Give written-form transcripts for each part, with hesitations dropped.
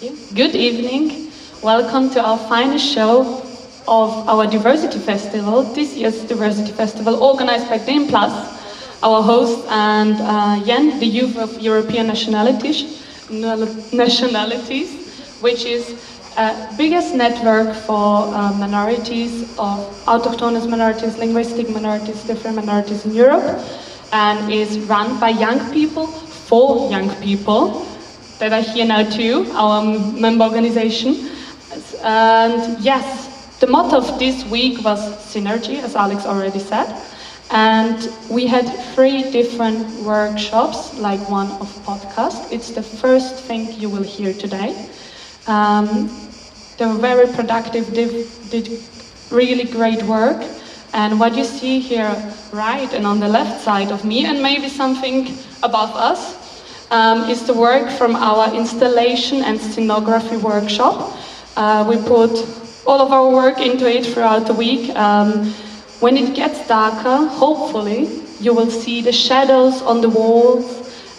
you. Good evening. Welcome to our finest show of our Diversity Festival. This year's Diversity Festival, organized by DEM+, our host, and YEN, the Youth of European Nationalities, which is biggest network for minorities, of autochthonous minorities, linguistic minorities, different minorities in Europe, and is run by young people for young people that are here now too, our member organization. And yes, the motto of this week was Synergija, as Alex already said. And we had 3 different workshops, like one of podcast. It's the first thing you will hear today. They were very productive, did really great work. And what you see here right and on the left side of me, and maybe something above us, is the work from our installation and scenography workshop. We put all of our work into it throughout the week. When it gets darker, hopefully, you will see the shadows on the walls,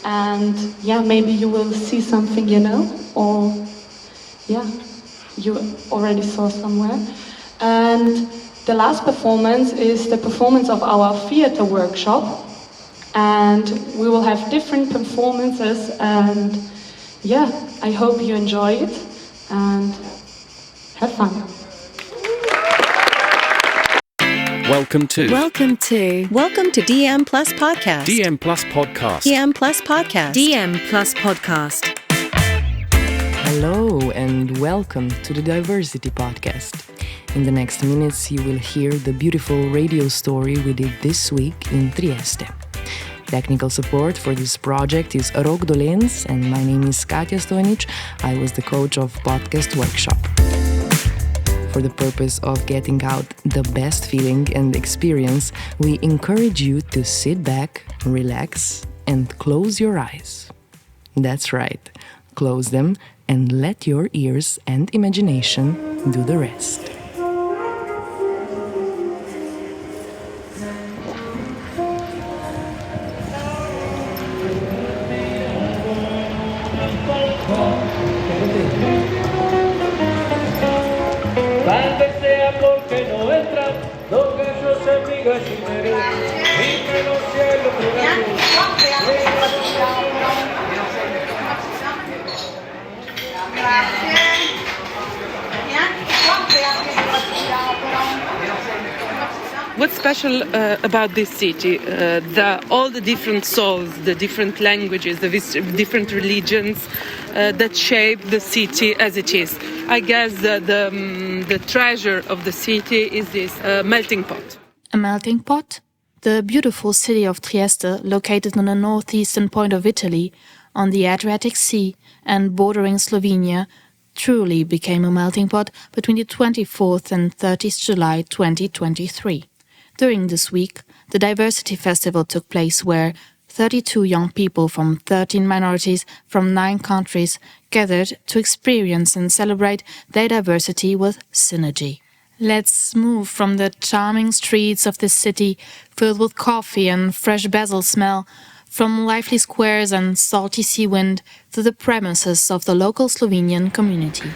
and yeah, maybe you will see something, or yeah, you already saw somewhere. And the last performance is the performance of our theater workshop, and we will have different performances, and yeah, I hope you enjoy it and have fun. Welcome to DM Plus Podcast. DM Plus Podcast. DM Plus Podcast. DM Plus Podcast. Hello and welcome to the Diversity Podcast. In the next minutes you will hear the beautiful radio story we did this week in Trieste. Technical support for this project is Rok Dolens, and my name is Katja Stojnic. I was the coach of Podcast Workshop. For the purpose of getting out the best feeling and experience, we encourage you to sit back, relax, and close your eyes. That's right, close them and let your ears and imagination do the rest. What's special about this city? All the different souls, the different languages, the different religions that shape the city as it is. I guess the treasure of the city is this melting pot. A melting pot? The beautiful city of Trieste, located on the northeastern point of Italy, on the Adriatic Sea and bordering Slovenia, truly became a melting pot between the 24th and 30th July 2023. During this week, the Diversity Festival took place where 32 young people from 13 minorities from 9 countries gathered to experience and celebrate their diversity with Synergija. Let's move from the charming streets of this city filled with coffee and fresh basil smell, from lively squares and salty sea wind, to the premises of the local Slovenian community.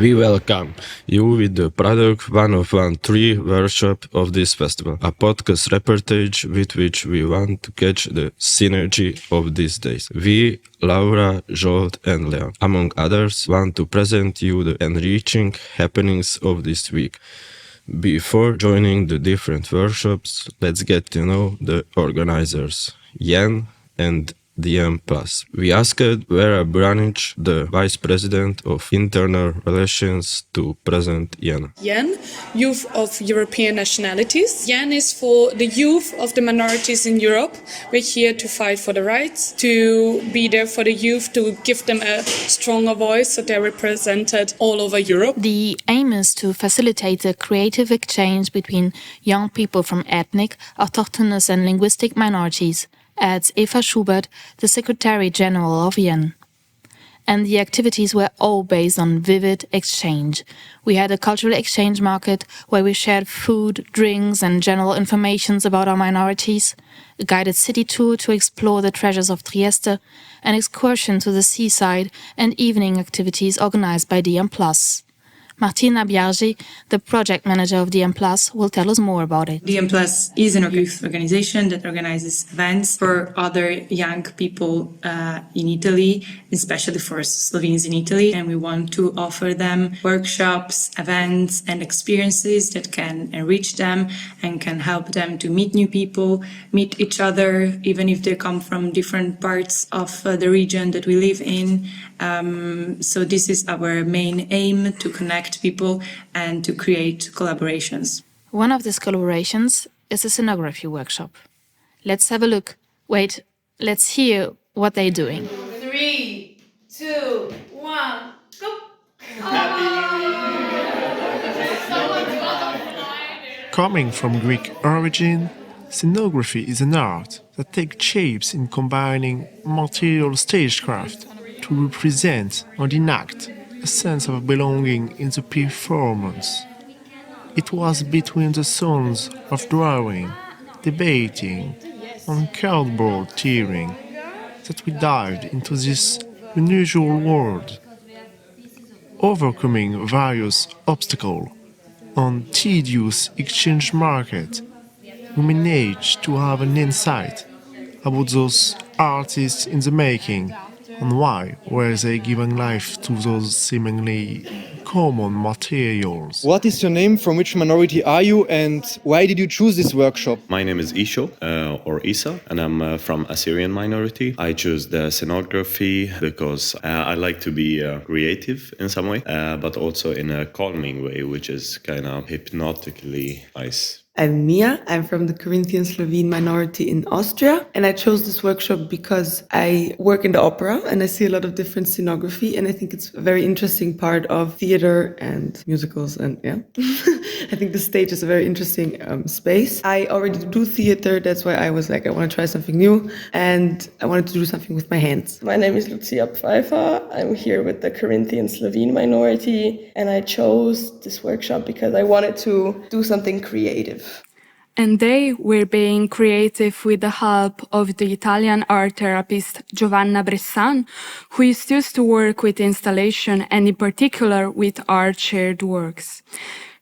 We welcome you with the product 113 workshop of this festival, a podcast reportage with which we want to catch the synergy of these days. We, Laura, Jolt and Leon, among others, want to present you the enriching happenings of this week. Before joining the different workshops, let's get to know the organizers, YEN and DM+. We asked Vera Branic, the Vice President of Internal Relations, to present YEN. YEN, Youth of European Nationalities. YEN is for the youth of the minorities in Europe. We're here to fight for the rights, to be there for the youth, to give them a stronger voice so they're represented all over Europe. The aim is to facilitate the creative exchange between young people from ethnic, autochthonous and linguistic minorities, adds Eva Schubert, the Secretary General of YEN. and the activities were all based on vivid exchange. We had a cultural exchange market where we shared food, drinks and general informations about our minorities, a guided city tour to explore the treasures of Trieste, an excursion to the seaside and evening activities organized by DM+. Martina Biaggi, the project manager of DM+, will tell us more about it. DM+ is a youth organization that organizes events for other young people in Italy, especially for Slovenes in Italy. And we want to offer them workshops, events and experiences that can enrich them and can help them to meet new people, meet each other, even if they come from different parts of the region that we live in. So this is our main aim, to connect people and to create collaborations. One of these collaborations is a scenography workshop. Let's have a look. Wait, let's hear what they're doing. 3, 2, 1, go! Coming from Greek origin, scenography is an art that takes shapes in combining material stagecraft to represent or enact a sense of belonging in the performance. It was between the sounds of drawing, debating, and cardboard tearing that we dived into this unusual world. Overcoming various obstacles on tedious exchange market, we managed to have an insight about those artists in the making and why were they giving life to those seemingly common materials. What is your name, from which minority are you, and why did you choose this workshop? My name is Isho, or Isa, and I'm from Assyrian minority. I chose the scenography because I like to be creative in some way, but also in a calming way, which is kind of hypnotically nice. I'm Mia. I'm from the Corinthian Slovene minority in Austria, and I chose this workshop because I work in the opera and I see a lot of different scenography, and I think it's a very interesting part of theater and musicals, and yeah. I think the stage is a very interesting space. I already do theater, that's why I was like, I want to try something new, and I wanted to do something with my hands. My name is Lucia Pfeiffer. I'm here with the Corinthian Slovene minority, and I chose this workshop because I wanted to do something creative. And they were being creative with the help of the Italian art therapist Giovanna Bressan, who is used to work with installation and in particular with art shared works.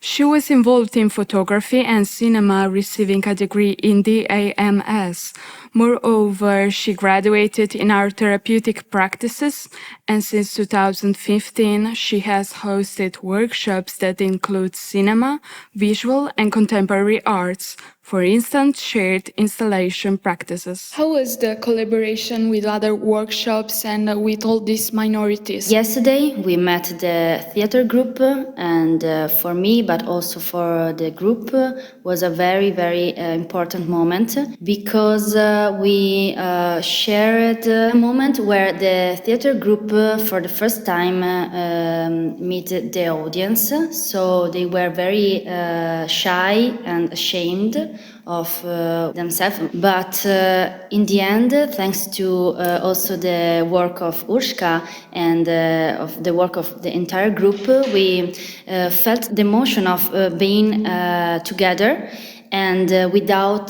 She was involved in photography and cinema, receiving a degree in DAMS. Moreover, she graduated in art therapeutic practices, and since 2015, she has hosted workshops that include cinema, visual and contemporary arts, for instance, shared installation practices. How was the collaboration with other workshops and with all these minorities? Yesterday, we met the theater group, and for me, but also for the group, was a very, very important moment because we shared a moment where the theater group for the first time meet the audience. So they were very shy and ashamed of themselves, but in the end, thanks to also the work of Urška and of the work of the entire group, we felt the emotion of being together. And without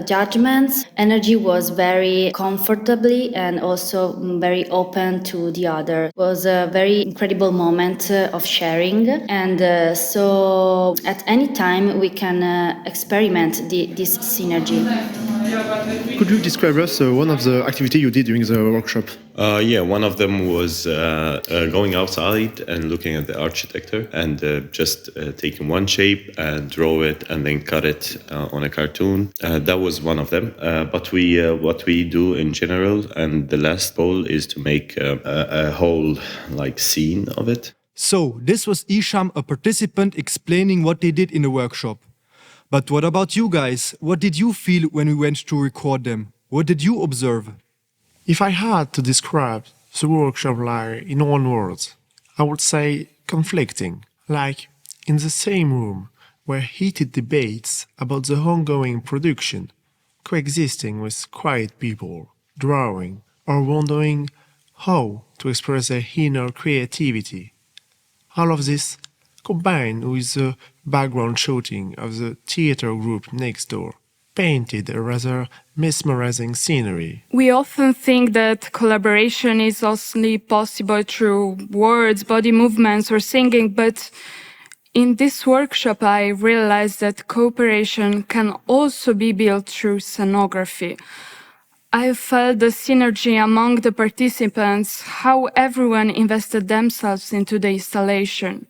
judgments, energy was very comfortably and also very open to the other. It was a very incredible moment of sharing, and so at any time we can experiment this synergy. Could you describe us one of the activities you did during the workshop? Yeah, one of them was going outside and looking at the architecture and just taking one shape and draw it and then cut it on a cartoon. That was one of them. But what we do in general, and the last goal is to make a whole scene of it. So this was Isham, a participant, explaining what they did in the workshop. But what about you guys? What did you feel when we went to record them? What did you observe? If I had to describe the workshop in one word, I would say conflicting. Like in the same room were heated debates about the ongoing production, coexisting with quiet people, drawing, or wondering how to express their inner creativity. All of this combined with the background shooting of the theater group next door painted a rather mesmerizing scenery. We often think that collaboration is only possible through words, body movements, or singing, but in this workshop I realized that cooperation can also be built through scenography. I felt the synergy among the participants, how everyone invested themselves into the installation.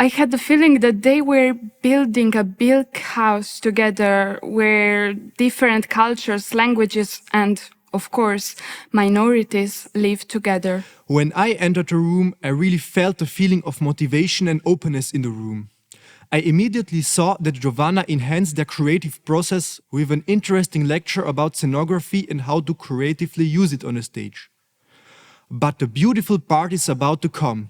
I had the feeling that they were building a big house together where different cultures, languages, and, of course, minorities live together. When I entered the room, I really felt the feeling of motivation and openness in the room. I immediately saw that Giovanna enhanced their creative process with an interesting lecture about scenography and how to creatively use it on a stage. But the beautiful part is about to come.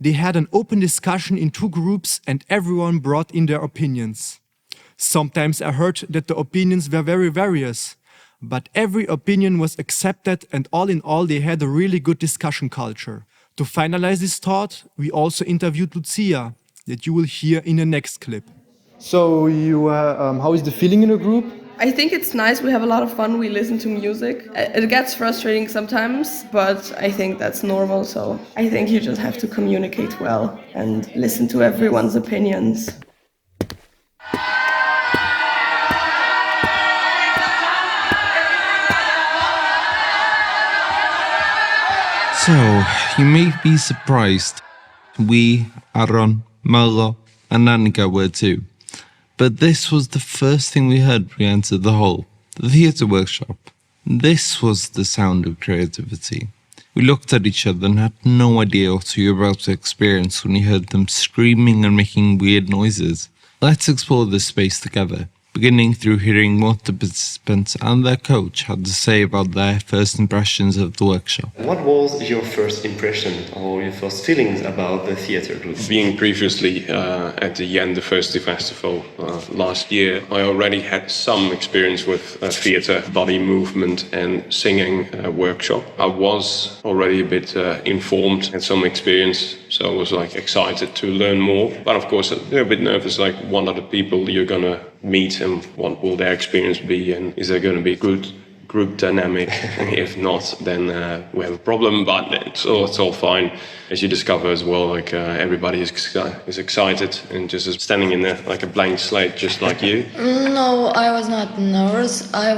They had an open discussion in two groups and everyone brought in their opinions. Sometimes I heard that the opinions were very various, but every opinion was accepted and all in all they had a really good discussion culture. To finalize this thought, we also interviewed Lucia, that you will hear in the next clip. So how is the feeling in a group? I think it's nice. We have a lot of fun. We listen to music. It gets frustrating sometimes, but I think that's normal. So I think you just have to communicate well and listen to everyone's opinions. So, you may be surprised. We, Aaron, Molo, and Annika were too. But this was the first thing we heard when we entered the hall, the theatre workshop. This was the sound of creativity. We looked at each other and had no idea what we were about to experience when we heard them screaming and making weird noises. Let's explore this space together, beginning through hearing what the participants and their coach had to say about their first impressions of the workshop. What was your first impression or your first feelings about the theatre group? Being previously at the YEN, the First Festival last year, I already had some experience with theatre, body movement and singing workshop. I was already a bit informed, had some experience, so I was excited to learn more. But of course, a bit nervous, what are the people you're gonna meet and what will their experience be, and is there going to be good group dynamic? If not, then we have a problem, but it's all fine. As you discover as well, everybody is excited and just standing in there like a blank slate, just like you. No, I was not nervous. I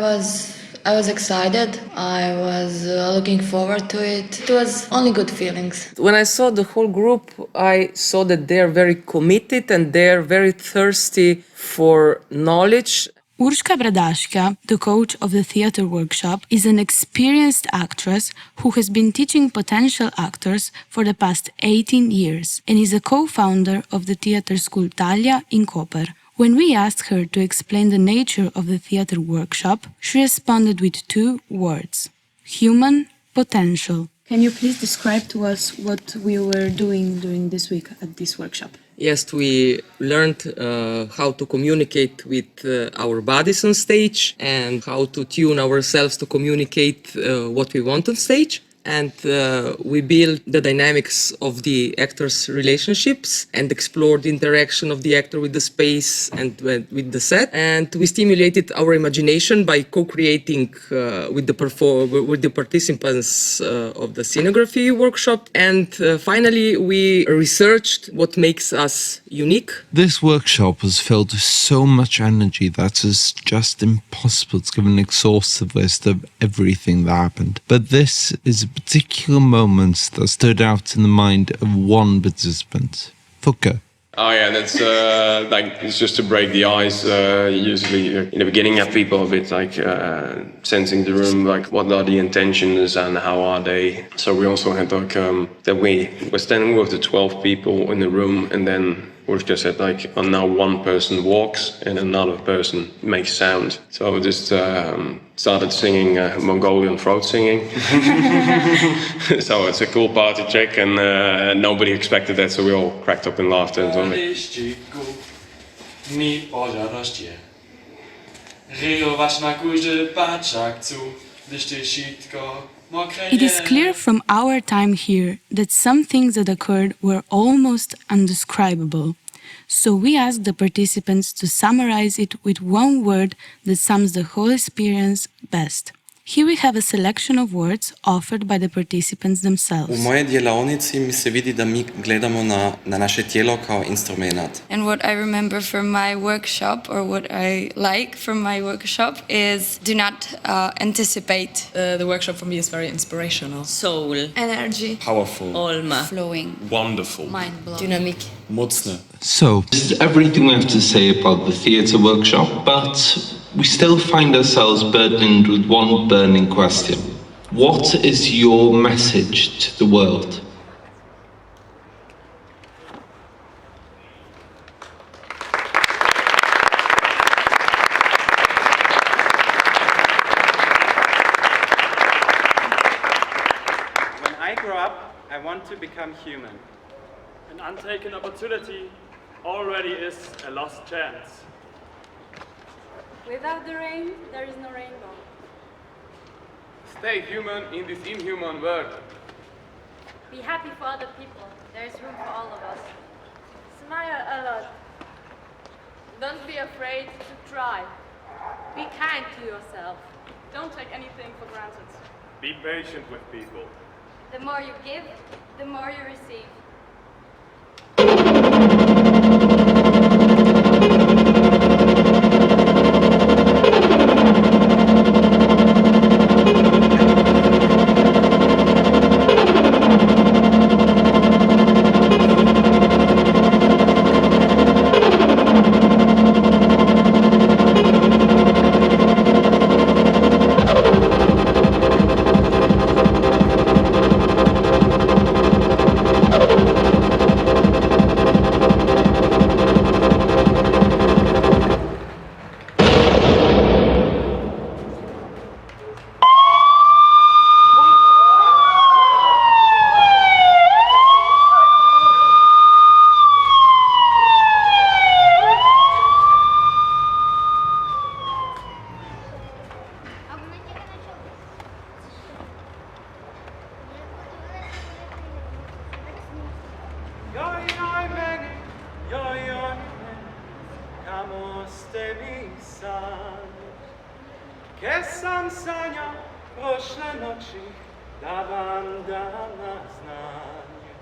was excited. I was looking forward to it. It was only good feelings. When I saw the whole group, I saw that they're very committed and they're very thirsty for knowledge. Urška Bradaška, the coach of the theatre workshop, is an experienced actress who has been teaching potential actors for the past 18 years and is a co-founder of the theatre school Talia in Koper. When we asked her to explain the nature of the theatre workshop, she responded with two words: human potential. Can you please describe to us what we were doing during this week at this workshop? Yes, we learned how to communicate with our bodies on stage and how to tune ourselves to communicate what we want on stage. And we built the dynamics of the actors' relationships and explored the interaction of the actor with the space and with the set. And we stimulated our imagination by co-creating with the participants of the scenography workshop. And finally, we researched what makes us unique. This workshop was filled with so much energy that it's just impossible to give an exhaustive list of everything that happened. But this is a particular moment that stood out in the mind of one participant, Fuka. Oh yeah, that's it's just to break the ice. Usually in the beginning, you have people a bit sensing the room, what are the intentions and how are they. So we also had that we were standing with the 12 people in the room, and then Urška said now one person walks and another person makes sound. So we just started singing Mongolian throat singing. So it's a cool party trick, and nobody expected that, so we all cracked up in laughter. It is clear from our time here that some things that occurred were almost undescribable. So we asked the participants to summarize it with one word that sums the whole experience best. Here we have a selection of words offered by the participants themselves. V moji delavnici mi se vidi, da mi gledamo na naše tijelo kao instrument. And what I remember from my workshop, or what I like from my workshop, is do not anticipate. The workshop for me is very inspirational. Soul. Energy. Powerful. Olma. Flowing. Wonderful. Mind-blowing. Dynamic. Mocne. So, this is everything we have to say about the theatre workshop, but we still find ourselves burdened with one burning question. What is your message to the world? When I grow up, I want to become human. An untaken opportunity already is a lost chance. Without the rain, there is no rainbow. Stay human in this inhuman world. Be happy for other people. There is room for all of us. Smile a lot. Don't be afraid to try. Be kind to yourself. Don't take anything for granted. Be patient with people. The more you give, the more you receive. Che sam sanjao prošle noći da vam dam na znanje.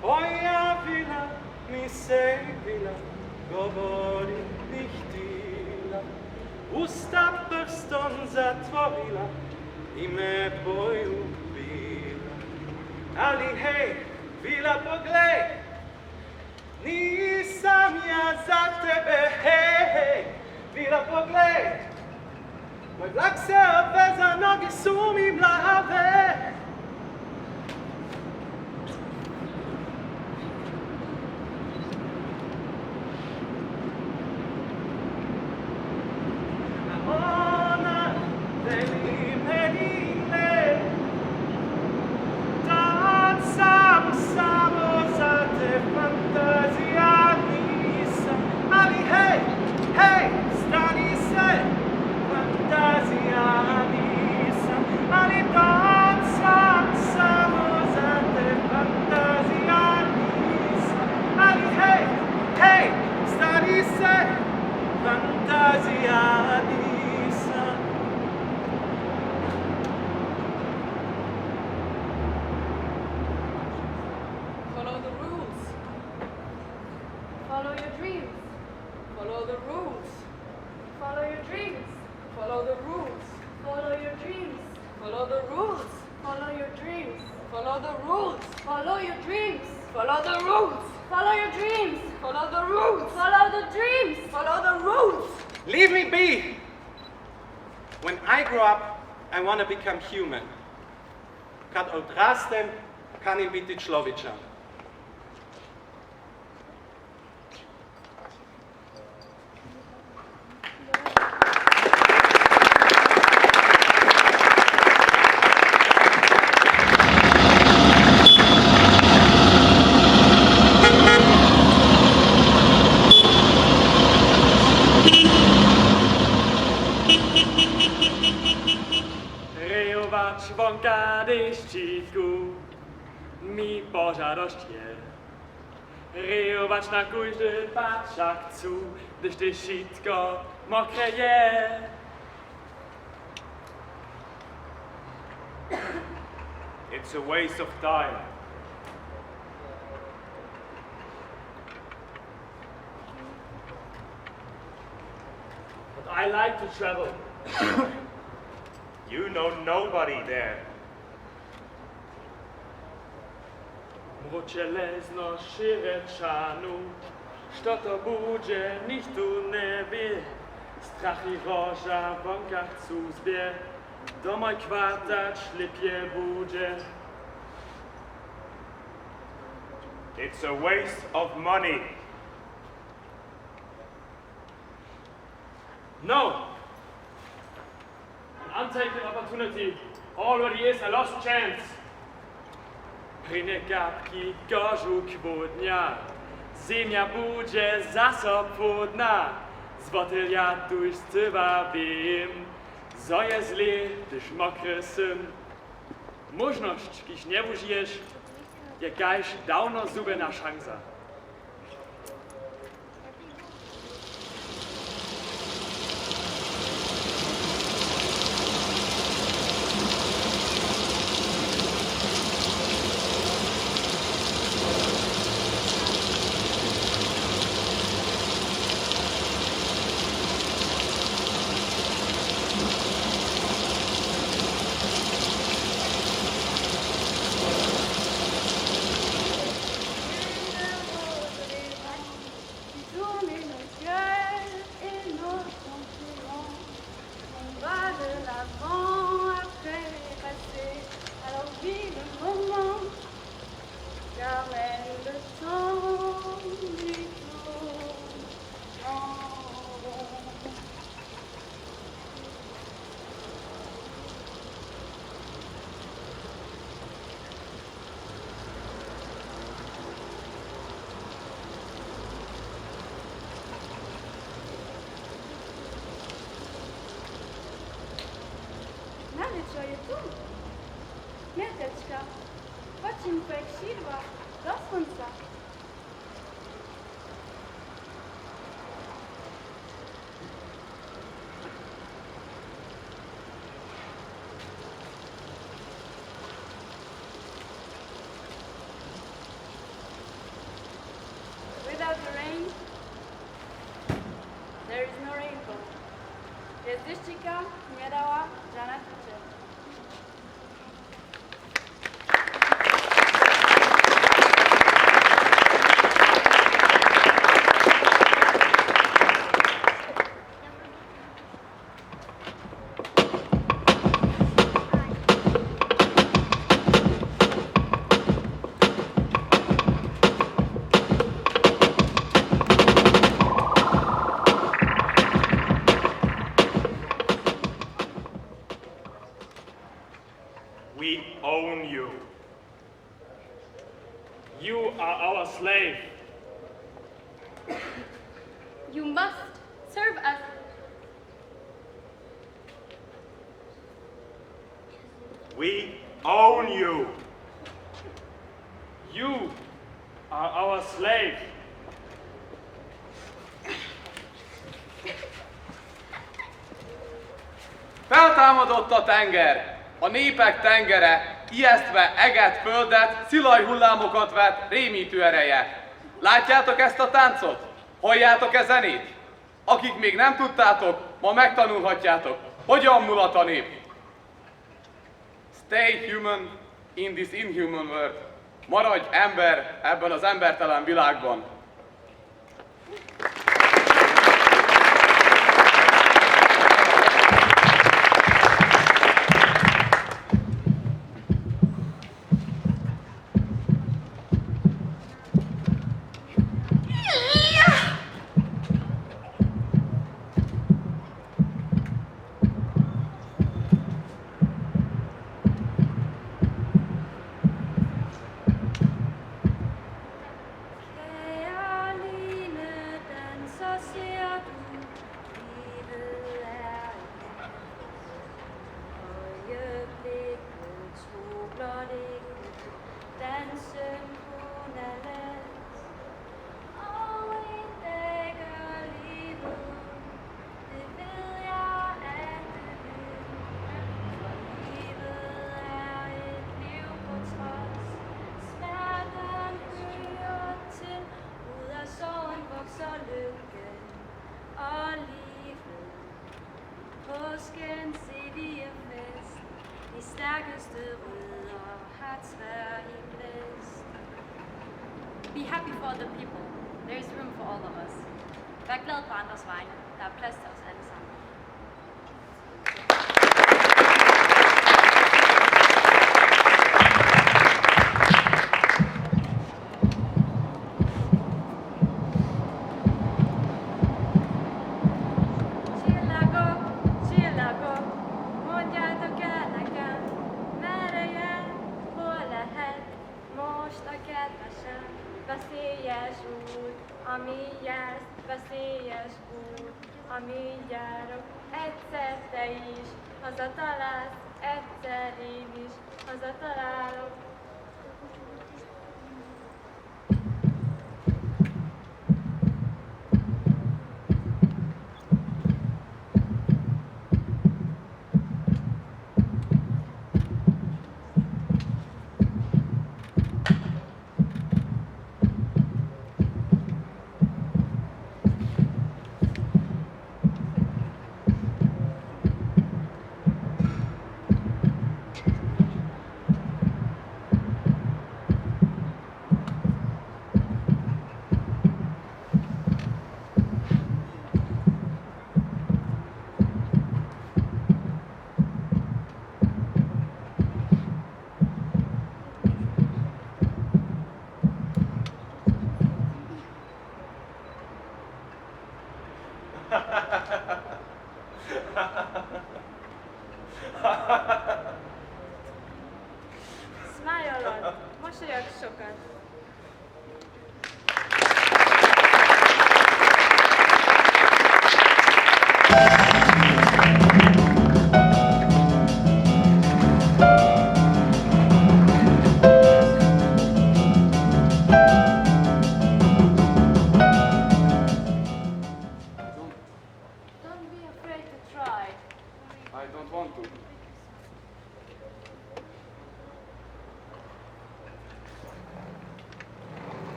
Pojavila mi se bila, govori bih htila, usta prstom zatvorila i me poljubila. Ali hej, Vila, poglej, nisam ja za tebe, hej, hej. Vila, poglej, moj vlak se obveza, noge su mi mlave. Follow the rules. Follow your dreams. Follow the rules. Follow your dreams. Follow the rules. Follow your dreams. Follow the rules. Follow your dreams. Follow the rules. Follow your dreams. Follow the rules. Follow your dreams. Follow the rules. Follow the dreams. Follow the rules. Leave me be! When I grow up, I want to become human. Kad odrastem, kanim biti človečan. mi pożarość je. Ryjować na każdy patrzak cu, gdyż ty sitko mokre je. It's a waste of time. But I like to travel. You know nobody there. Mročelezno širečanu, što to bude, nichtu ne wie. Strach i roża w bąkach zuzbie, do moj kwartać lepiej bude. It's a waste of money. No! An untaken opportunity already is a lost chance. Prynie kapki gorzu kwodnia, ziemia bude zaso płodna, z botyliatu już cywa wiem, zo je zli, gdyż mokry sym. Możność, kiś nie użyjesz, jakaś dawno zubena szansa. Co je tu? Miateczka, chodźmy po sidła, do słońca. Without the rain, there is no rainbow. Jest deszczyka, nie dała żadna tucze. We own you. You are our slave. You must serve us. We own you. You are our slave. Feltámadott a tenger, a népek tengere, ijesztve eget földet, szilaj hullámokat vett, rémítő ereje. Látjátok ezt a táncot? Halljátok-e zenét? Akik még nem tudtátok, ma megtanulhatjátok, hogyan mulat a nép. Stay human in this inhuman world. Maradj ember ebben az embertelen világban. Hey, påsken ser vi en fest. De stærkeste rødder har tvær i vest. Be happy for the people. There is room for all of us. Vær glad på andres vegne. Der er plads til os alle sammen. Veszélyes út, ami jársz, veszélyes út, ami járok. Egyszer te is hazatalálsz, egyszer én is hazatalálok. Smile, mosolyog sokat.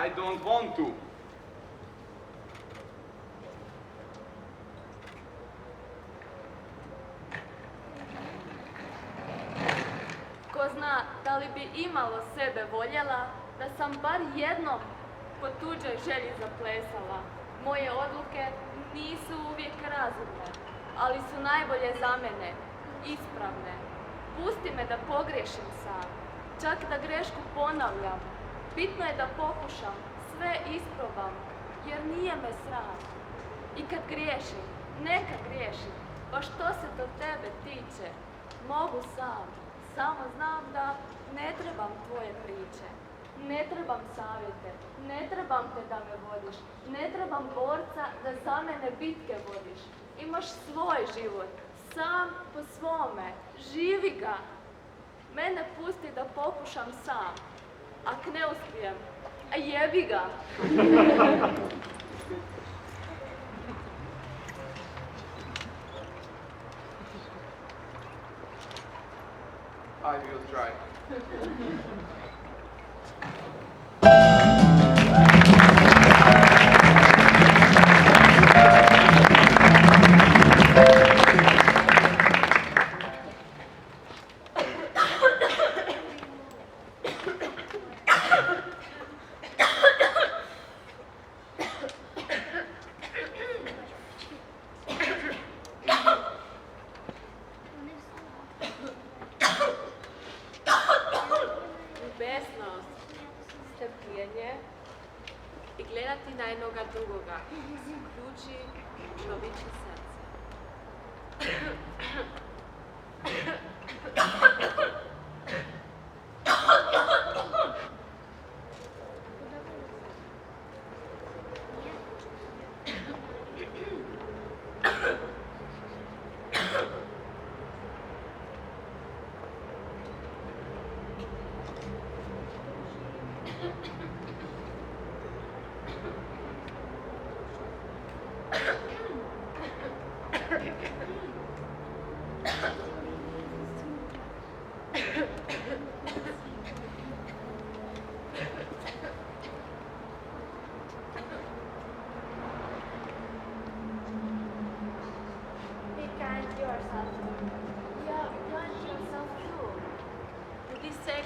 I don't want to. Ko zna da li bi imalo sebe voljela, da sam bar jednom po tuđoj želji zaplesala. Moje odluke nisu uvijek razumne, ali su najbolje za mene, ispravne. Pusti me da pogriješim sam, čak da grešku ponavljam. Bitno je da pokušam, sve isprobam, jer nije me sram. I kad griješim, neka griješim, pa što se do tebe tiče, mogu sam. Samo znam da ne trebam tvoje priče, ne trebam savjete, ne trebam te da me vodiš, ne trebam borca da za mene bitke vodiš. Imaš svoj život, sam po svome, živi ga. Mene pusti da pokušam sam. Ak ne uspijem, a jebi ga. I will try. I gledati na jednoga drugoga, ključi čovječe srce.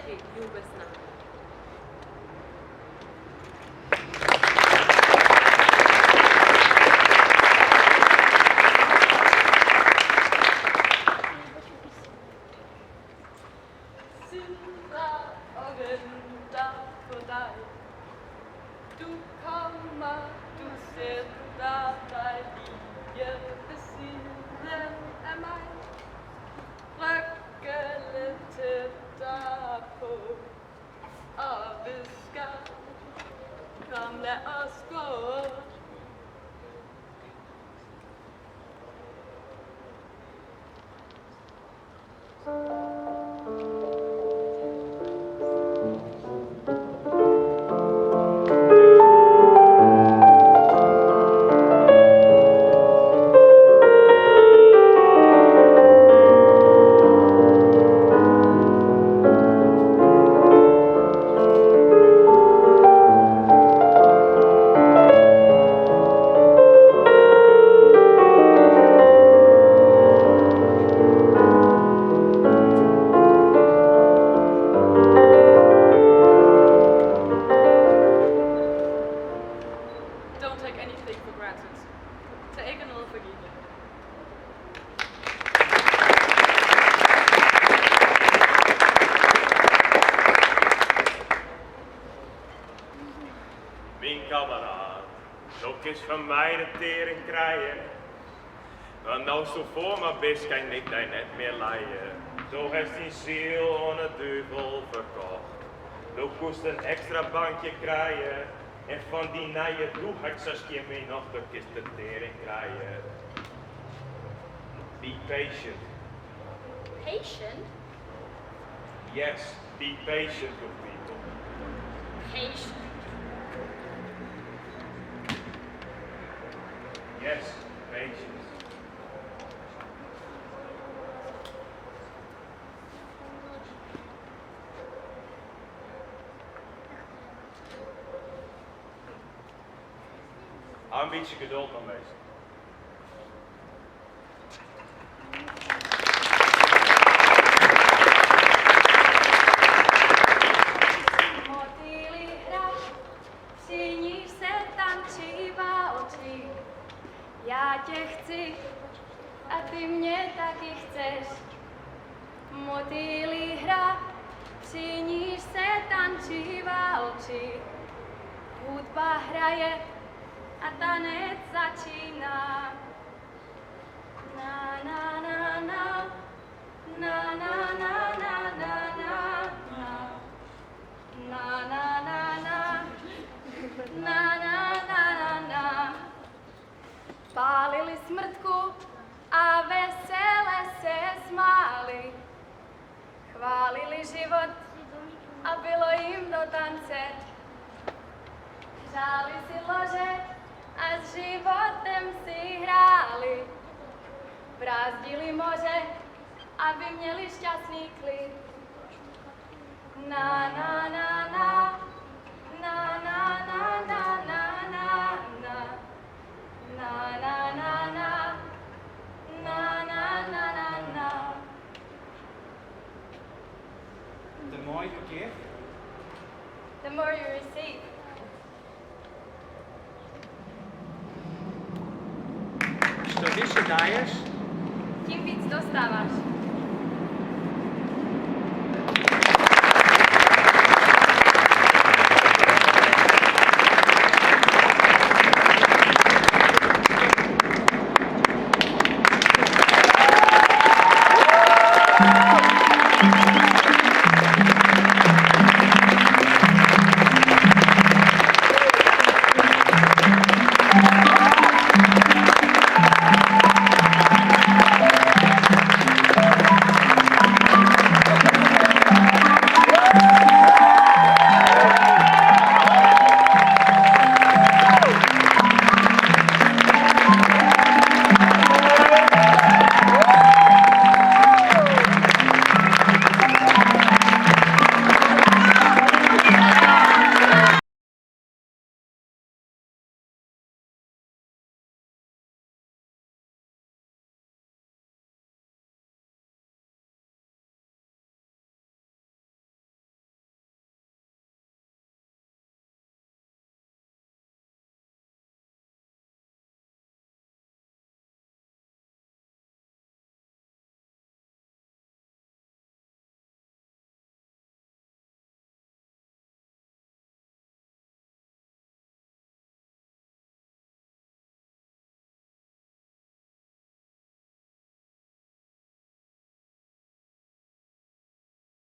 Szenografii vůbec ne. Kom, lad os gå. Van mij de tering krijgen. Want nou zo voor mijn best kan ik daar net meer leiden. Zo heeft zijn ziel aan het duivel verkocht. Nu koest een extra bankje krijgen. En van die nije doehaksers je mee nog de kist de tering krijgen. Be patient. Patient? Yes, be patient with people. Patient. Yes, patience. Hou een beetje geduld aan deze. Motýli hra, při níž se tančívá oči. Já tě chci a ty mě taky chceš. Motýli hra, při níž se tančívá oči. Hudba hraje a tanec začíná. Na na na na, na na na na na na, na na na na, na na na na. Pálili smrtku a vesele se smáli. Chválili život a bylo jim do tance. Hřáli si lože a s životem si hráli. Brázdili moře, aby měli šťastný klid. Na na na na, na na na na na na na. Na na na na, na na na na na. The more you give, The more you receive. što više daješ, Tím víc dostáváš.